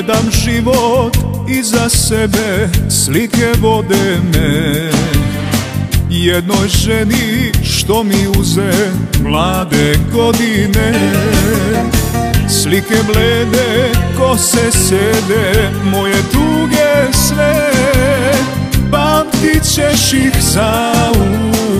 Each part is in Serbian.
Gledam život iza sebe, slike vode me jednoj ženi što mi uze mlade godine. Slike blede, kose sede, moje tuge sve, pamtit ćeš ih zauvek.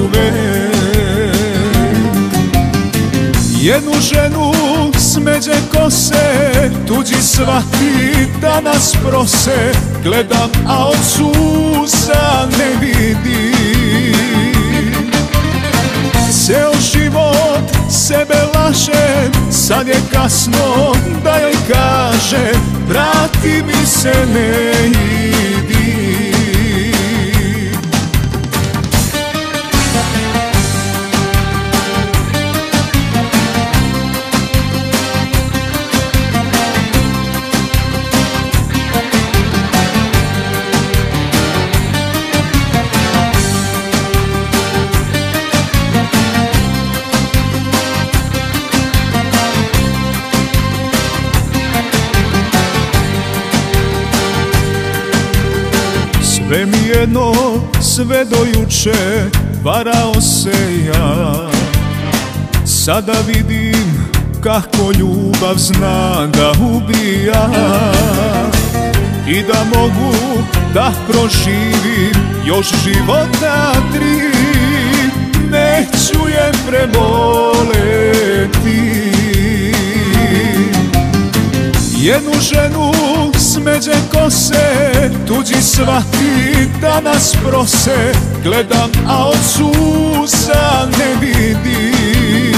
Jednu ženu smeđe kose, tuđi svaki da nas prose. Gledam, a od suza ne vidim. Ceo život sebe lažem, sad je kasno da joj kažem, vrati mi se, ne idi. Sve mi jedno, sve do juče, varao se ja. Sada vidim kako ljubav zna da ubija. I da mogu da proživim još života 3, neću je preboleti. Jednu ženu smeđe kose, tuđi svaki da nas prose. Gledam, a od suza ne vidim.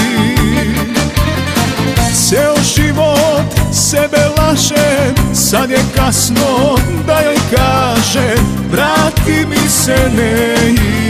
Ceo život sebe lažem, sad je kasno da joj kažem, vrati mi se, ne idi.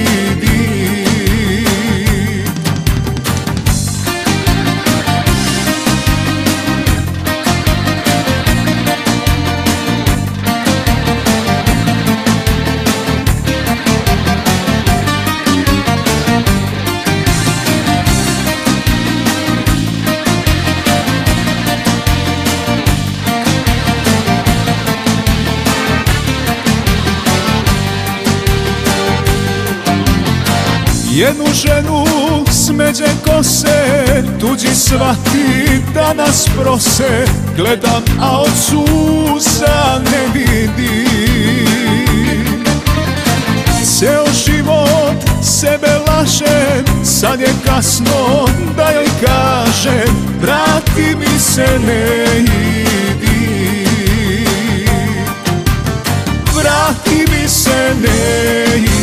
Jednu ženu smeđe kose, tuđi svaki da nas prose. Gledam, a od suza ne vidim. Ceo život sebe lažem, sad je kasno da joj kažem, vrati mi se, ne idi. Vrati mi se, ne idi.